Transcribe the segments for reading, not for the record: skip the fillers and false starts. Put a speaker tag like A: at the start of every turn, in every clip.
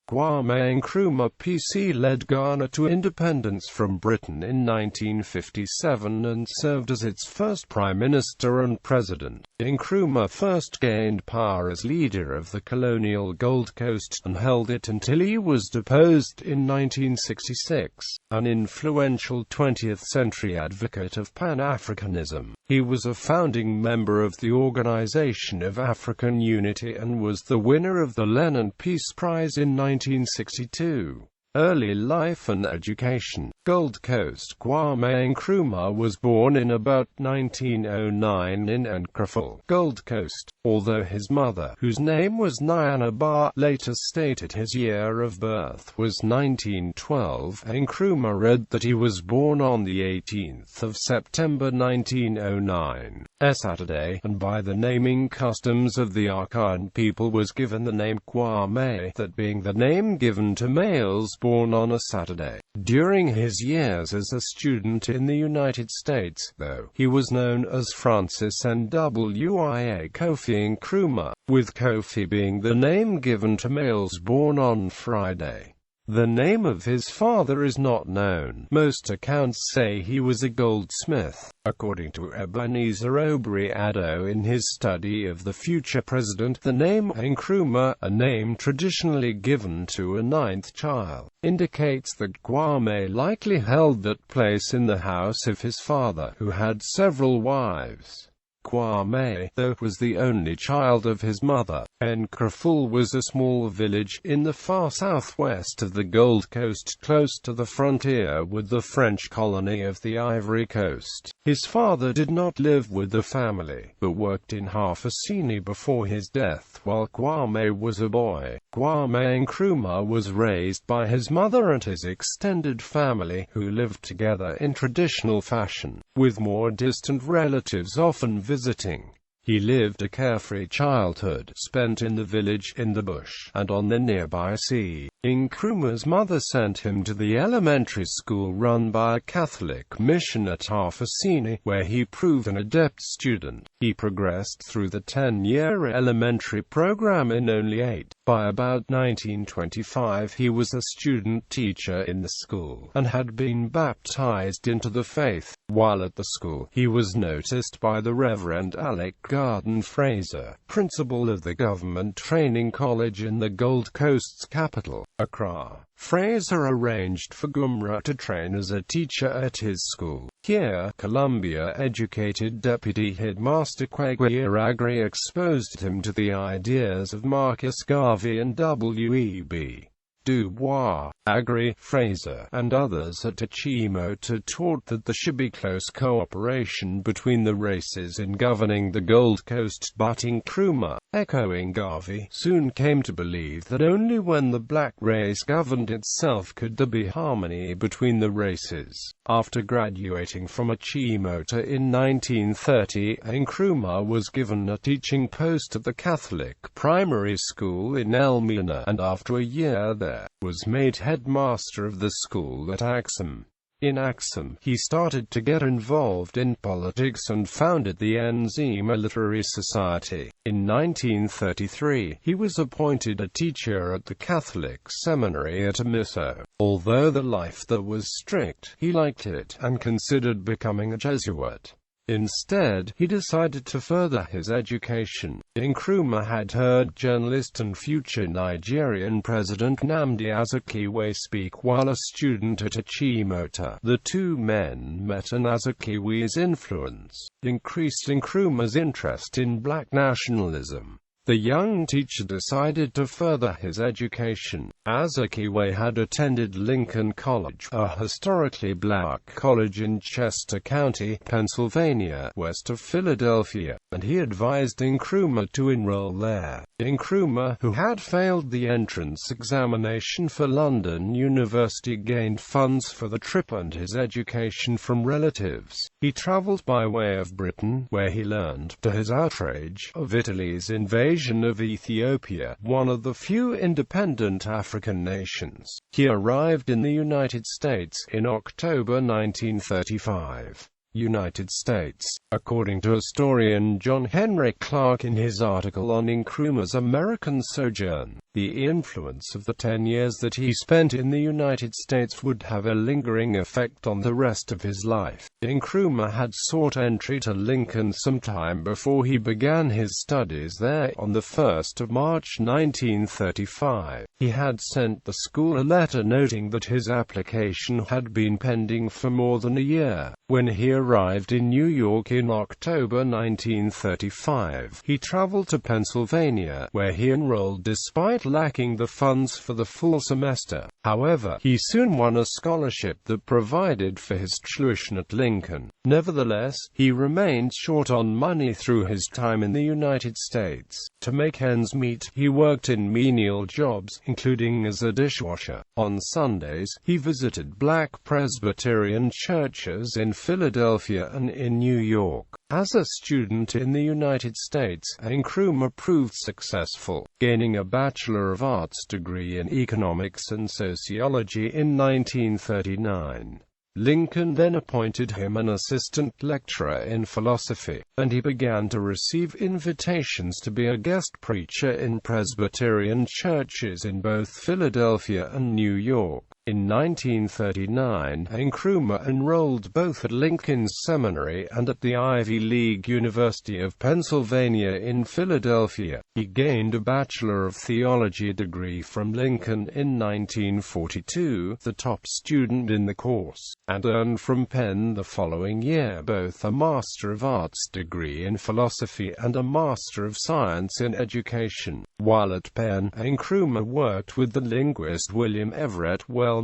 A: Kwame Nkrumah PC led Ghana to independence from Britain in 1957 and served as its first prime minister and president. Nkrumah first gained power as leader of the colonial Gold Coast, and held it until he was deposed in 1966. An influential 20th-century advocate of Pan-Africanism, he was a founding member of the Organization of African Unity and was the winner of the Lenin Peace Prize in 1962. Early life and education. Gold Coast. Kwame Nkrumah was born in about 1909 in Nkrumah, Gold Coast, although his mother, whose name was Nyanaba, later stated his year of birth was 1912. Nkrumah read that he was born on the 18th of September 1909, a Saturday, and by the naming customs of the Akan people was given the name Kwame, that being the name given to males born on a Saturday. During his years as a student in the United States, though, he was known as Francis Nwia Kofi Nkrumah, with Kofi being the name given to males born on Friday. The name of his father is not known. Most accounts say he was a goldsmith. According to Ebenezer Obri Addo in his study of the future president, the name Nkrumah, a name traditionally given to a ninth child, indicates that Kwame likely held that place in the house of his father, who had several wives. Kwame, though, was the only child of his mother. Nkrumah was a small village in the far southwest of the Gold Coast, close to the frontier with the French colony of the Ivory Coast. His father did not live with the family, but worked in Halfasini before his death while Kwame was a boy. Kwame Nkrumah was raised by his mother and his extended family, who lived together in traditional fashion, with more distant relatives often visiting. He lived a carefree childhood, spent in the village, in the bush, and on the nearby sea. Nkrumah's mother sent him to the elementary school run by a Catholic mission at Halfasini, where he proved an adept student. He progressed through the 10-year elementary program in only 8. By about 1925 he was a student teacher in the school, and had been baptized into the faith. While at the school, he was noticed by the Reverend Alec Garden Fraser, principal of the Government Training College in the Gold Coast's capital, Accra. Fraser arranged for Nkrumah to train as a teacher at his school. Here, Columbia-educated Deputy Headmaster Kwame Agri exposed him to the ideas of Marcus Garvey and W.E.B. Du Bois. Agri, Fraser, and others at Achimota taught that there should be close cooperation between the races in governing the Gold Coast, but Nkrumah, echoing Garvey, soon came to believe that only when the black race governed itself could there be harmony between the races. After graduating from Achimota in 1930, Nkrumah was given a teaching post at the Catholic primary school in Elmina, and after a year there, was made headmaster of the school at Axum. In Axum, he started to get involved in politics and founded the Nzima Literary Society. In 1933, he was appointed a teacher at the Catholic seminary at Amiso. Although the life there was strict, he liked it, and considered becoming a Jesuit. Instead, he decided to further his education. Nkrumah had heard journalist and future Nigerian President Nnamdi Azikiwe speak while a student at Achimota. The two men met, and Azikiwe's influence increased Nkrumah's interest in black nationalism. The young teacher decided to further his education. Azikiwe had attended Lincoln College, a historically black college in Chester County, Pennsylvania, west of Philadelphia, and he advised Nkrumah to enroll there. Nkrumah, who had failed the entrance examination for London University, gained funds for the trip and his education from relatives. He travelled by way of Britain, where he learned, to his outrage, of Italy's invasion of Ethiopia, one of the few independent African nations. He arrived in the United States in October 1935. United States. According to historian John Henry Clark in his article on Nkrumah's American sojourn, the influence of the 10 years that he spent in the United States would have a lingering effect on the rest of his life. Nkrumah had sought entry to Lincoln sometime before he began his studies there. On the 1st of March 1935, he had sent the school a letter noting that his application had been pending for more than a year. When he arrived in New York in October 1935, he traveled to Pennsylvania, where he enrolled despite lacking the funds for the full semester. However, he soon won a scholarship that provided for his tuition at Lincoln. Nevertheless, he remained short on money through his time in the United States. To make ends meet, he worked in menial jobs, including as a dishwasher. On Sundays, he visited black Presbyterian churches in Philadelphia and in New York. As a student in the United States, Nkrumah proved successful, gaining a Bachelor of Arts degree in economics and sociology in 1939. Lincoln then appointed him an assistant lecturer in philosophy, and he began to receive invitations to be a guest preacher in Presbyterian churches in both Philadelphia and New York. In 1939, Nkrumah enrolled both at Lincoln's Seminary and at the Ivy League University of Pennsylvania in Philadelphia. He gained a Bachelor of Theology degree from Lincoln in 1942, the top student in the course, and earned from Penn the following year both a Master of Arts degree in philosophy and a Master of Science in Education. While at Penn, Nkrumah worked with the linguist William Everett Wells,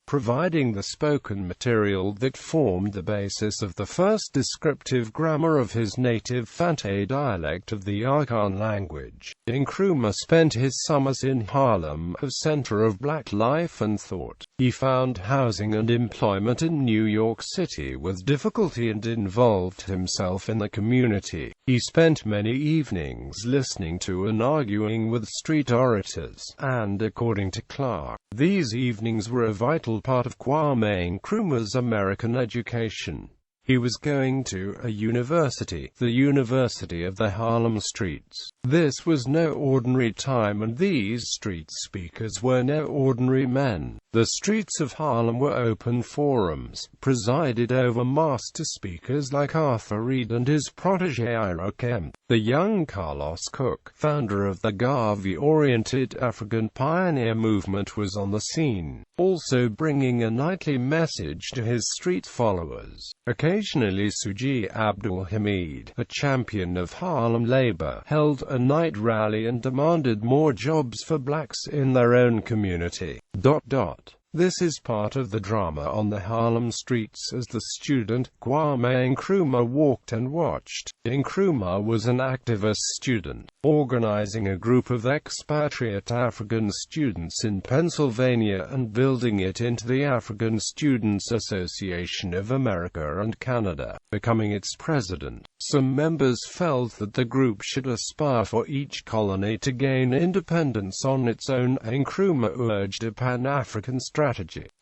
A: providing the spoken material that formed the basis of the first descriptive grammar of his native Fante dialect of the Arkan language. Nkrumah spent his summers in Harlem, a center of black life and thought. He found housing and employment in New York City with difficulty and involved himself in the community. He spent many evenings listening to and arguing with street orators, and according to Clark, these evenings were a vital part of Kwame Nkrumah's American education. He was going to a university, the University of the Harlem Streets. This was no ordinary time, and these street speakers were no ordinary men. The streets of Harlem were open forums, presided over master speakers like Arthur Reed and his protege Ira Kemp. The young Carlos Cook, founder of the Garvey-oriented African pioneer movement, was on the scene, also bringing a nightly message to his street followers. Occasionally Suji Abdul Hamid, a champion of Harlem labor, held a night rally and demanded more jobs for blacks in their own community. This is part of the drama on the Harlem streets as the student, Kwame Nkrumah, walked and watched. Nkrumah was an activist student, organizing a group of expatriate African students in Pennsylvania and building it into the African Students Association of America and Canada, becoming its president. Some members felt that the group should aspire for each colony to gain independence on its own. Nkrumah urged a Pan-African strategy.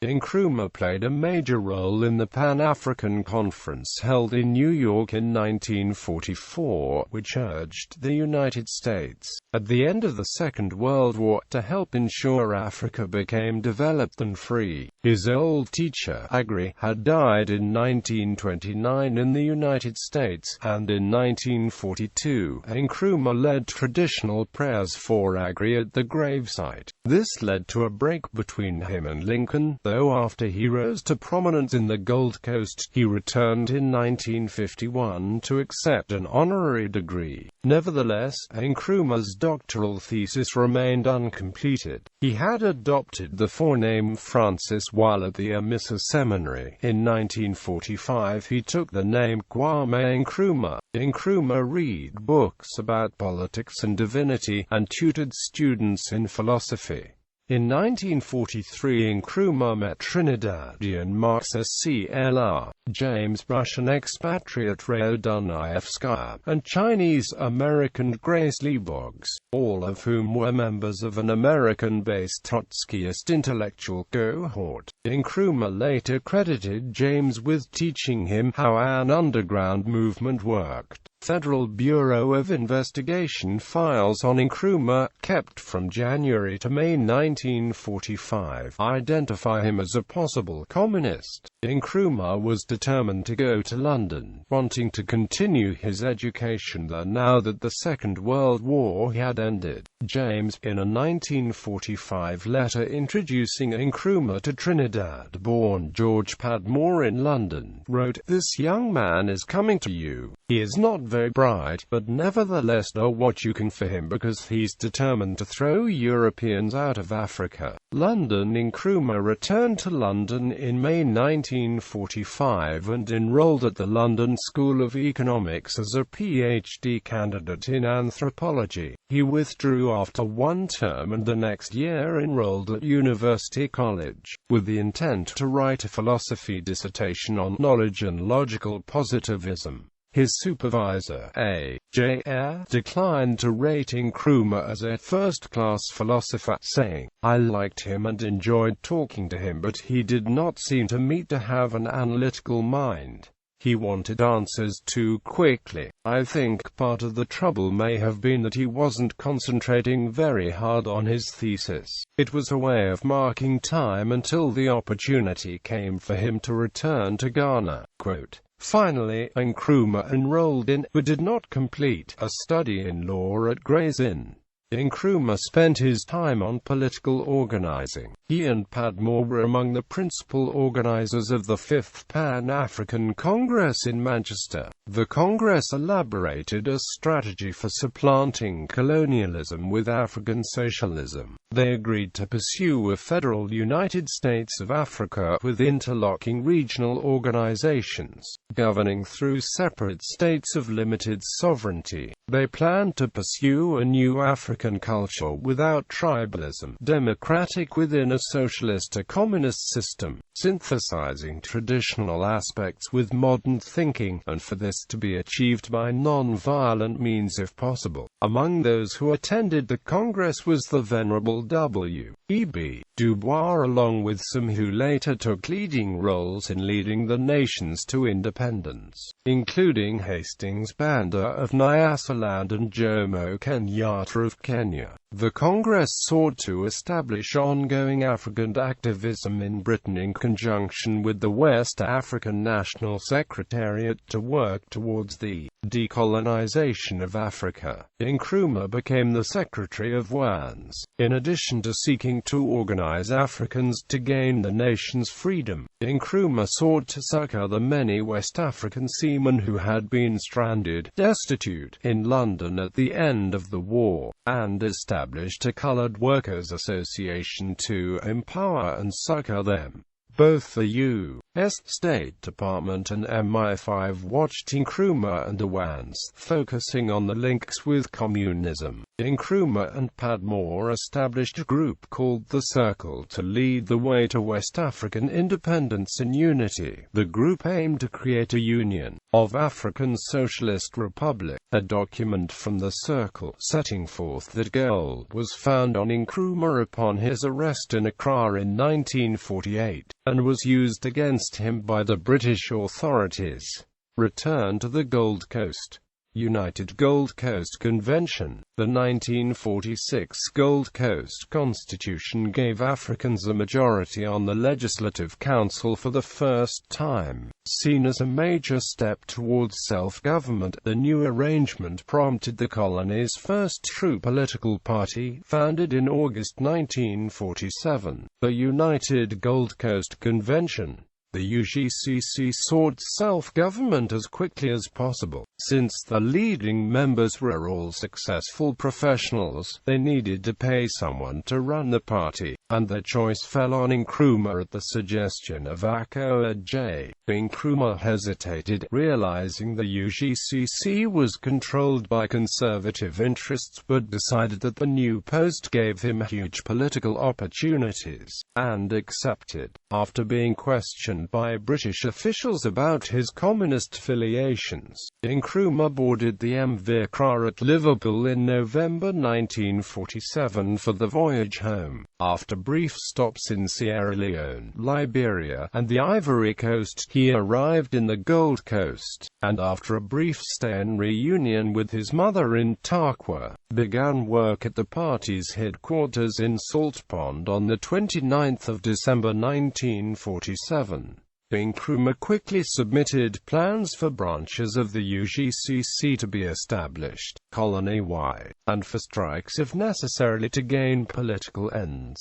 A: Nkrumah played a major role in the Pan-African Conference held in New York in 1944, which urged the United States, at the end of the Second World War, to help ensure Africa became developed and free. His old teacher, Agri, had died in 1929 in the United States, and in 1942, Nkrumah led traditional prayers for Agri at the gravesite. This led to a break between him and Lincoln, though after he rose to prominence in the Gold Coast, he returned in 1951 to accept an honorary degree. Nevertheless, Nkrumah's doctoral thesis remained uncompleted. He had adopted the forename Francis while at the Amisa Seminary. In 1945 he took the name Kwame Nkrumah. Nkrumah read books about politics and divinity, and tutored students in philosophy. In 1943 Nkrumah met Trinidadian Marxist CLR, James Russian expatriate Radonaevskaya, and Chinese-American Grace Lee Boggs, all of whom were members of an American-based Trotskyist intellectual cohort. Nkrumah later credited James with teaching him how an underground movement worked. Federal Bureau of Investigation files on Nkrumah, kept from January to May 1945, identify him as a possible communist. Nkrumah was determined to go to London, wanting to continue his education there now that the Second World War had ended. James, in a 1945 letter introducing Nkrumah to Trinidad-born George Padmore in London, wrote, "This young man is coming to you. He is not very bright, but nevertheless know what you can for him because he's determined to throw Europeans out of Africa." London. Nkrumah returned to London in May 1945 and enrolled at the London School of Economics as a PhD candidate in anthropology. He withdrew after one term and the next year enrolled at University College, with the intent to write a philosophy dissertation on knowledge and logical positivism. His supervisor, A.J. Ayer, declined to rate Nkrumah as a first-class philosopher, saying, "I liked him and enjoyed talking to him, but he did not seem to me to have an analytical mind. He wanted answers too quickly. I think part of the trouble may have been that he wasn't concentrating very hard on his thesis. It was a way of marking time until the opportunity came for him to return to Ghana." Quote, finally, Nkrumah enrolled in, but did not complete, a study in law at Gray's Inn. Nkrumah spent his time on political organizing. He and Padmore were among the principal organizers of the Fifth Pan-African Congress in Manchester. The Congress elaborated a strategy for supplanting colonialism with African socialism. They agreed to pursue a federal United States of Africa with interlocking regional organizations, governing through separate states of limited sovereignty. They planned to pursue a new African culture without tribalism, democratic within a socialist or communist system, synthesizing traditional aspects with modern thinking, and for this to be achieved by non-violent means if possible. Among those who attended the Congress was the Venerable W.E.B. Du Bois, along with some who later took leading roles in leading the nations to independence, including Hastings Banda of Nyasaland and Jomo Kenyatta of Kenya. The Congress sought to establish ongoing African activism in Britain in conjunction with the West African National Secretariat to work towards the decolonization of Africa. Nkrumah became the Secretary of WANS, in addition to seeking to organize Africans to gain the nation's freedom. Nkrumah sought to succor the many West African seamen who had been stranded, destitute, in London at the end of the war, and established a Colored Workers Association to empower and succor them. Both the U.S. State Department and MI5 watched Nkrumah and the WANS, focusing on the links with communism. Nkrumah and Padmore established a group called The Circle to lead the way to West African independence and unity. The group aimed to create a union of African Socialist Republic. A document from The Circle, setting forth that goal, was found on Nkrumah upon his arrest in Accra in 1948, and was used against him by the British authorities. Return to the Gold Coast. United Gold Coast Convention. The 1946 Gold Coast Constitution gave Africans a majority on the Legislative Council for the first time. Seen as a major step towards self-government, the new arrangement prompted the colony's first true political party, founded in August 1947, the United Gold Coast Convention. The UGCC sought self-government as quickly as possible. Since the leading members were all successful professionals, they needed to pay someone to run the party, and their choice fell on Nkrumah at the suggestion of Akoa J. Nkrumah hesitated, realizing the UGCC was controlled by conservative interests, but decided that the new post gave him huge political opportunities, and accepted. After being questioned by British officials about his communist affiliations, Nkrumah boarded the MV Accra at Liverpool in November 1947 for the voyage home. After brief stops in Sierra Leone, Liberia, and the Ivory Coast, he arrived in the Gold Coast, and after a brief stay and reunion with his mother in Tarkwa, began work at the party's headquarters in Salt Pond on the 29th of December 1947. Nkrumah quickly submitted plans for branches of the UGCC to be established, colony-wide, and for strikes if necessary to gain political ends.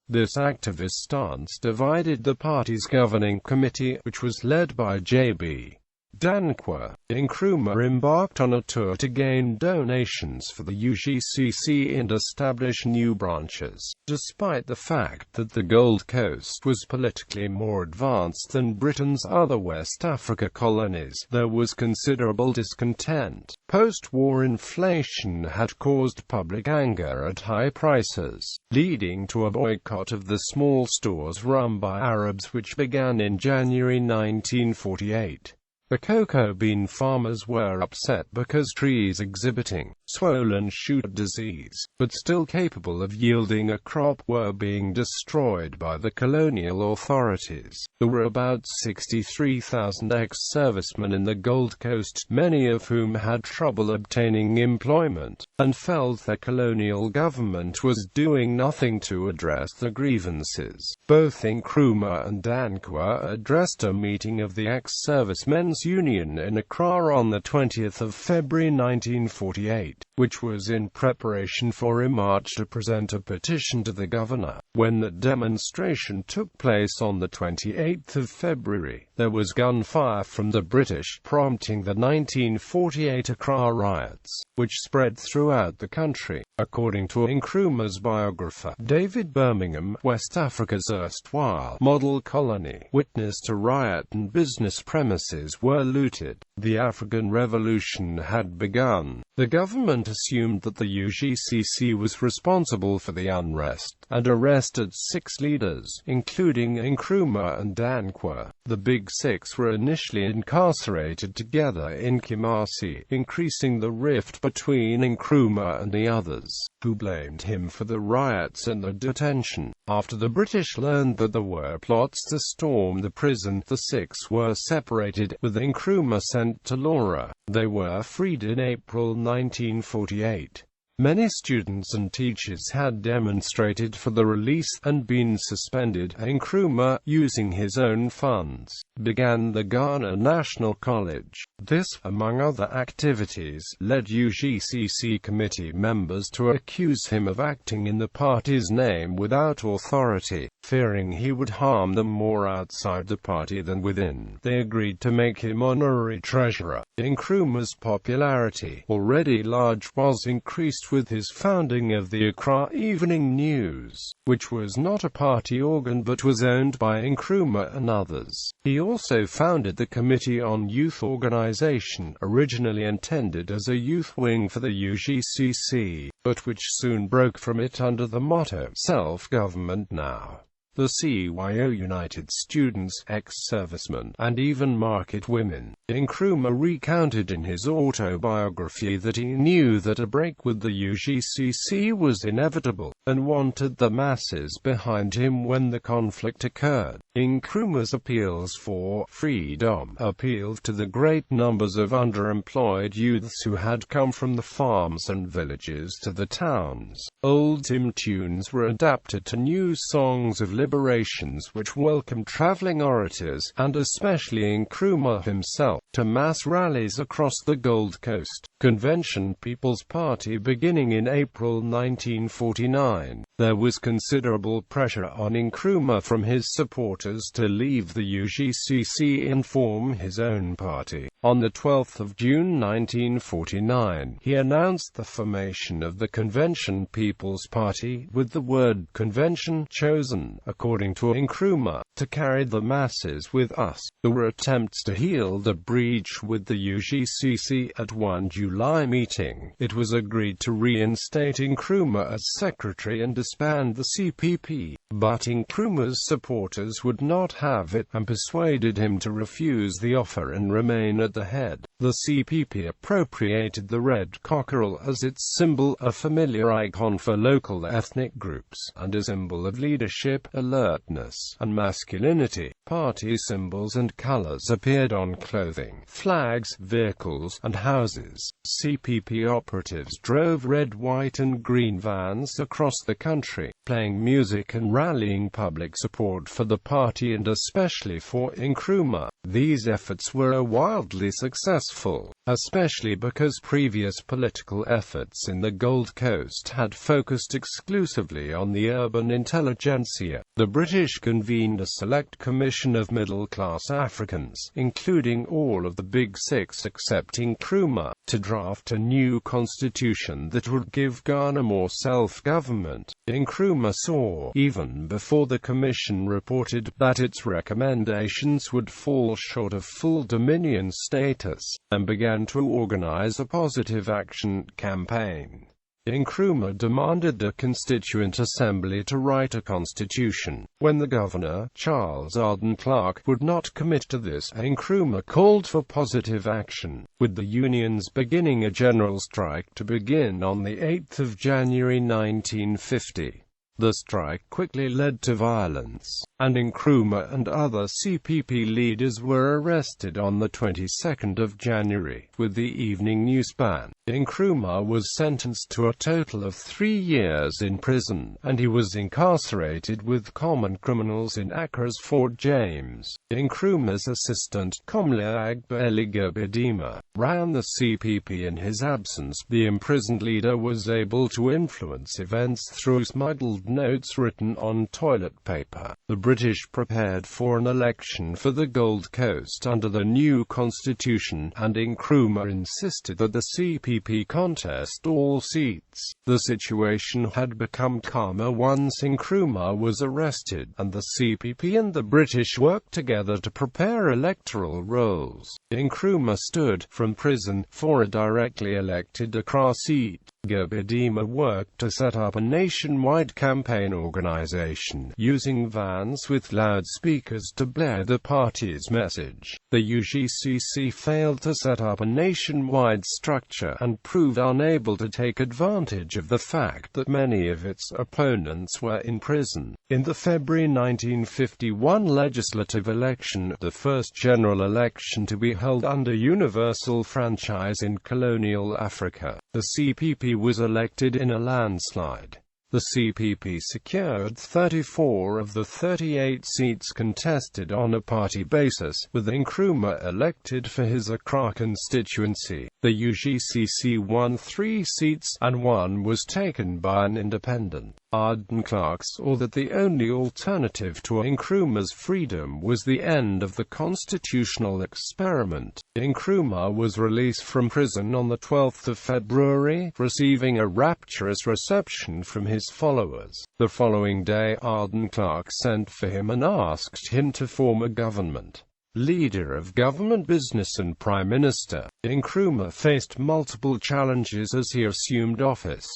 A: This activist stance divided the party's governing committee, which was led by J.B. Danquah. Nkrumah embarked on a tour to gain donations for the UGCC and establish new branches. Despite the fact that the Gold Coast was politically more advanced than Britain's other West Africa colonies, there was considerable discontent. Post-war inflation had caused public anger at high prices, leading to a boycott of the small stores run by Arabs which began in January 1948. The cocoa bean farmers were upset because trees exhibiting swollen shoot disease, but still capable of yielding a crop, were being destroyed by the colonial authorities. There were about 63,000 ex-servicemen in the Gold Coast, many of whom had trouble obtaining employment, and felt the colonial government was doing nothing to address the grievances. Both Nkrumah and Danquah addressed a meeting of the ex-servicemen's union in Accra on the 20th of February 1948, which was in preparation for a march to present a petition to the governor. When the demonstration took place on the 28th of February, there was gunfire from the British, prompting the 1948 Accra riots, which spread throughout the country. According to Nkrumah's biographer, David Birmingham, West Africa's erstwhile model colony witnessed a riot and business premises were looted. The African Revolution had begun. The government assumed that the UGCC was responsible for the unrest, and arrested 6 leaders, including Nkrumah and Danquah. The Big Six were initially incarcerated together in Kumasi, increasing the rift between Nkrumah and the others, who blamed him for the riots and the detention. After the British learned that there were plots to storm the prison, the 6 were separated, with Nkrumah sent to Laura. They were freed in April 1948. Many students and teachers had demonstrated for the release and been suspended. Nkrumah, using his own funds, began the Ghana National College. This, among other activities, led UGCC committee members to accuse him of acting in the party's name without authority. Fearing he would harm them more outside the party than within, they agreed to make him honorary treasurer. Nkrumah's popularity, already large, was increased with his founding of the Accra Evening News, which was not a party organ but was owned by Nkrumah and others. He also founded the Committee on Youth Organization, originally intended as a youth wing for the UGCC, but which soon broke from it under the motto, "Self-Government Now." The CYO united students, ex-servicemen, and even market women. Nkrumah recounted in his autobiography that he knew that a break with the UGCC was inevitable, and wanted the masses behind him when the conflict occurred. Nkrumah's appeals for freedom appealed to the great numbers of underemployed youths who had come from the farms and villages to the towns. Old hymn tunes were adapted to new songs of liberations which welcomed traveling orators, and especially Nkrumah himself. to mass rallies across the Gold Coast. Convention People's Party beginning in April 1949. There was considerable pressure on Nkrumah from his supporters to leave the UGCC and form his own party. On the 12th of June 1949, he announced the formation of the Convention People's Party, with the word convention chosen, according to Nkrumah, to carry the masses with us. There were attempts to heal the breach with the UGCC. At one July meeting, it was agreed to reinstate Nkrumah as secretary and disband the CPP, but Nkrumah's supporters would not have it, and persuaded him to refuse the offer and remain at the head. The CPP appropriated the red cockerel as its symbol, a familiar icon for local ethnic groups, and a symbol of leadership, alertness, and masculinity. Party symbols and colors appeared on clothing, flags, vehicles, and houses. CPP operatives drove red, white, and green vans across the country, playing music and rallying public support for the party and especially for Nkrumah. These efforts were wildly successful, especially because previous political efforts in the Gold Coast had focused exclusively on the urban intelligentsia. The British convened a select commission of middle-class Africans, including all of the Big Six except Nkrumah, to draft a new constitution that would give Ghana more self-government. Nkrumah saw, even before the commission reported, that its recommendations would fall short of full dominion status, and began to organize a positive action campaign. Nkrumah demanded the Constituent Assembly to write a constitution. When the governor, Charles Arden Clark, would not commit to this, Nkrumah called for positive action, with the unions beginning a general strike to begin on the 8th of January 1950. The strike quickly led to violence, and Nkrumah and other CPP leaders were arrested on the 22nd of January, with the Evening News ban. Nkrumah was sentenced to a total of 3 years in prison, and he was incarcerated with common criminals in Accra's Fort James. Nkrumah's assistant, Comrade Gabedima, ran the CPP in his absence. The imprisoned leader was able to influence events through smuggled notes written on toilet paper. The British prepared for an election for the Gold Coast under the new constitution, and Nkrumah insisted that the CPP contest all seats. The situation had become calmer once Nkrumah was arrested, and the CPP and the British worked together to prepare electoral rolls. Nkrumah stood, from prison, for a directly elected Accra seat. Gabedima worked to set up a nationwide campaign organization, using vans with loudspeakers to blare the party's message. The UGCC failed to set up a nationwide structure, and proved unable to take advantage of the fact that many of its opponents were in prison. In the February 1951 legislative election, the first general election to be held under universal franchise in colonial Africa, the CPP was elected in a landslide. The CPP secured 34 of the 38 seats contested on a party basis, with Nkrumah elected for his Accra constituency. The UGCC won 3 seats, and 1 was taken by an independent. Arden Clark saw that the only alternative to Nkrumah's freedom was the end of the constitutional experiment. Nkrumah was released from prison on the 12th of February, receiving a rapturous reception from his followers. The following day, Arden Clark sent for him and asked him to form a government. Leader of government, business and prime minister, Nkrumah faced multiple challenges as he assumed office.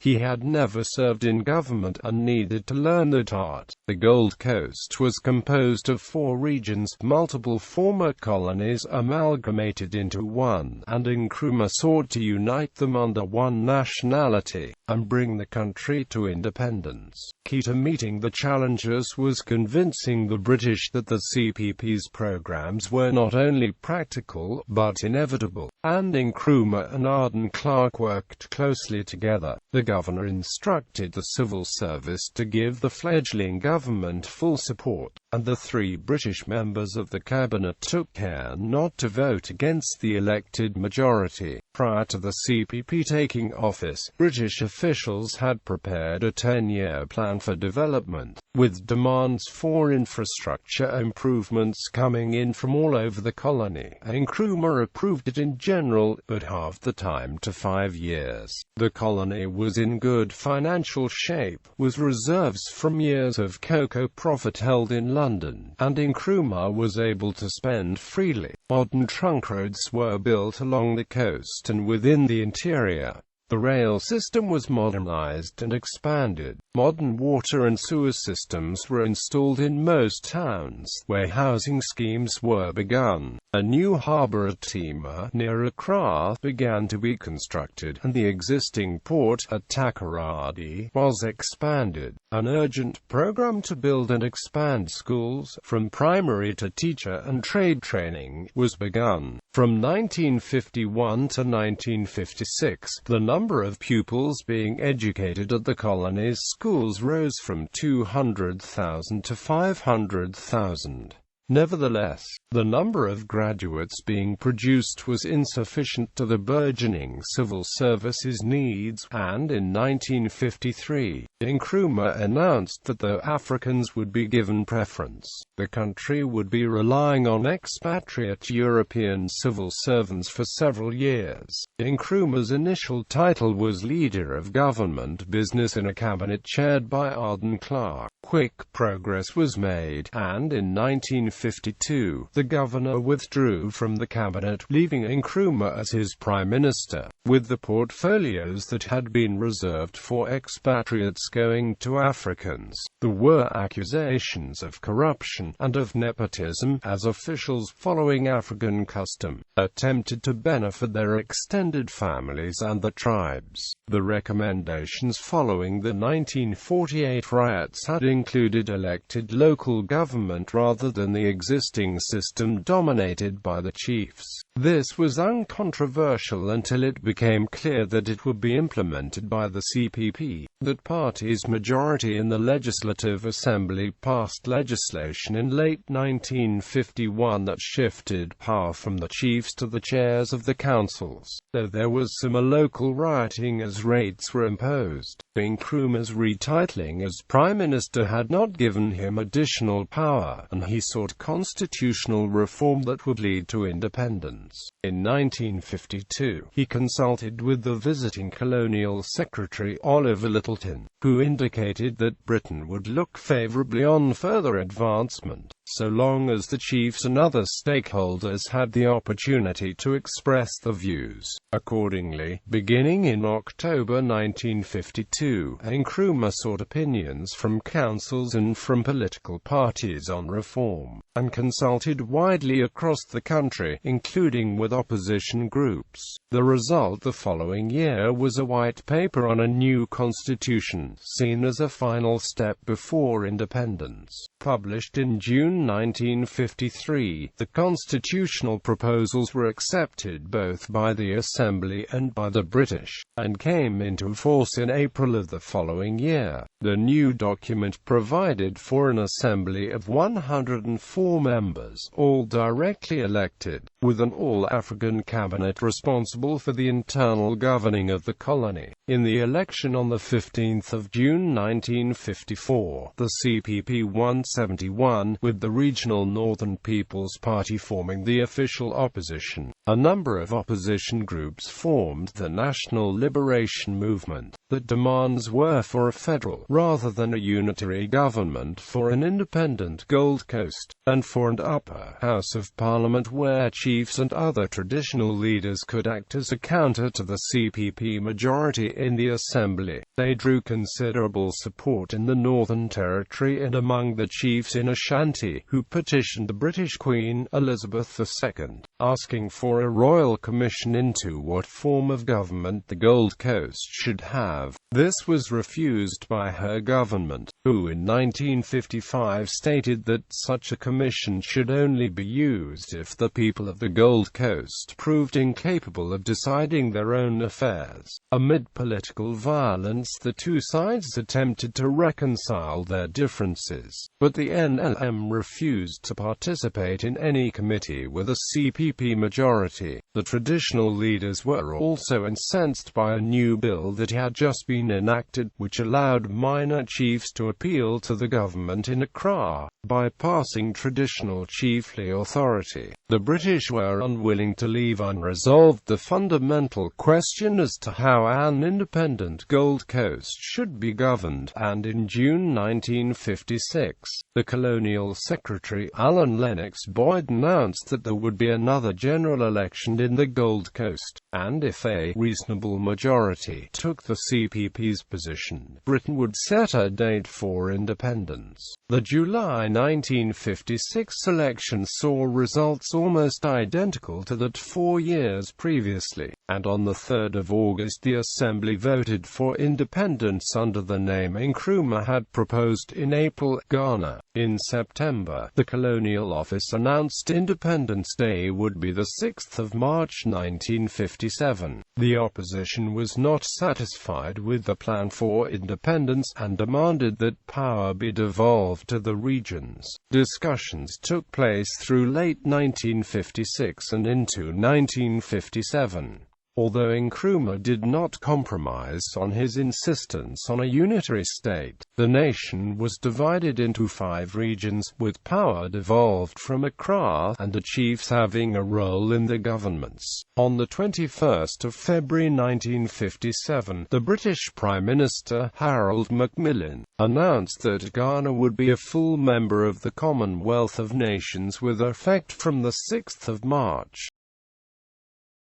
A: He had never served in government and needed to learn that art. The Gold Coast was composed of 4 regions, multiple former colonies amalgamated into one, and Nkrumah sought to unite them under one nationality. and bring the country to independence. Key to meeting the challenges was convincing the British that the CPP's programs were not only practical, but inevitable, and Nkrumah and Arden Clark worked closely together. The governor instructed the civil service to give the fledgling government full support, and the 3 British members of the cabinet took care not to vote against the elected majority. Prior to the CPP taking office, British officials had prepared a 10-year plan for development, with demands for infrastructure improvements coming in from all over the colony. Nkrumah approved it in general, but halved the time to 5 years. The colony was in good financial shape, with reserves from years of cocoa profit held in London, and Nkrumah was able to spend freely. Modern trunk roads were built along the coast and within the interior. The rail system was modernized and expanded. Modern water and sewer systems were installed in most towns, where housing schemes were begun. A new harbour at Tema, near Accra, began to be constructed, and the existing port at Takoradi was expanded. An urgent program to build and expand schools, from primary to teacher and trade training, was begun. From 1951 to 1956, the number of pupils being educated at the colony's schools rose from 200,000 to 500,000. Nevertheless, the number of graduates being produced was insufficient to the burgeoning civil service's needs, and in 1953, Nkrumah announced that the Africans would be given preference. The country would be relying on expatriate European civil servants for several years. Nkrumah's initial title was Leader of Government Business in a cabinet chaired by Arden Clark. Quick progress was made, and in 1952, the governor withdrew from the cabinet, leaving Nkrumah as his prime minister, with the portfolios that had been reserved for expatriates going to Africans. There were accusations of corruption and of nepotism, as officials following African custom attempted to benefit their extended families and the tribes. The recommendations following the 1948 riots had included elected local government rather than the existing system dominated by the chiefs. This was uncontroversial until it became clear that it would be implemented by the CPP. That party's majority in the Legislative Assembly passed legislation in late 1951 that shifted power from the chiefs to the chairs of the councils, though there was some local rioting as raids were imposed. Nkrumah's retitling as Prime Minister had not given him additional power, and he sought constitutional reform that would lead to independence. In 1952, he consulted with the visiting colonial secretary Oliver Littleton, who indicated that Britain would look favorably on further advancement, so long as the chiefs and other stakeholders had the opportunity to express their views. Accordingly, beginning in October 1952, Nkrumah sought opinions from councils and from political parties on reform, and consulted widely across the country, including with opposition groups. The result the following year was a white paper on a new constitution, seen as a final step before independence. Published in June 1953, the constitutional proposals were accepted both by the Assembly and by the British, and came into force in April of the following year. The new document provided for an assembly of 104 members, all directly elected, with an all-African cabinet responsible for the internal governing of the colony. In the election on 15 June 1954, the CPP won 71, with the regional Northern People's Party forming the official opposition. A number of opposition groups formed the National Liberation Movement. The demands were for a federal, rather than a unitary government for an independent Gold Coast, and for an upper house of parliament where chiefs and other traditional leaders could act as a counter to the CPP majority in the assembly. They drew considerable support in the Northern Territory and among the chiefs in Ashanti, who petitioned the British Queen Elizabeth II, asking for a royal commission into what form of government the Gold Coast should have. This was refused by her government, who in 1955 stated that such a commission should only be used if the people of the Gold Coast proved incapable of deciding their own affairs. Amid political violence, the two sides attempted to reconcile their differences, but the NLM refused to participate in any committee with a CPP majority. The traditional leaders were also incensed by a new bill that had just been enacted, which allowed minor chiefs to appeal to the government in Accra, bypassing traditional chiefly authority. The British were unwilling to leave unresolved the fundamental question as to how an independent Gold Coast should be governed, and in June 1956, the Colonial Secretary Alan Lennox Boyd announced that there would be another general election in the Gold Coast, and if a reasonable majority took the CPP's position, Britain would set a date for independence. The July 1956 election saw results almost identical to that 4 years previously, and on the 3rd of August the Assembly voted for independence under the name Nkrumah had proposed in April. Ghana. In September, the Colonial Office announced Independence Day would be the 6th of March 1957. The opposition was not satisfied with the plan for independence, and demanded that power be devolved to the regions. Discussions took place through late 1956 and into 1957. Although Nkrumah did not compromise on his insistence on a unitary state, the nation was divided into 5 regions, with power devolved from Accra, and the chiefs having a role in the governments. On the 21st of February 1957, the British Prime Minister, Harold Macmillan, announced that Ghana would be a full member of the Commonwealth of Nations with effect from the 6th of March.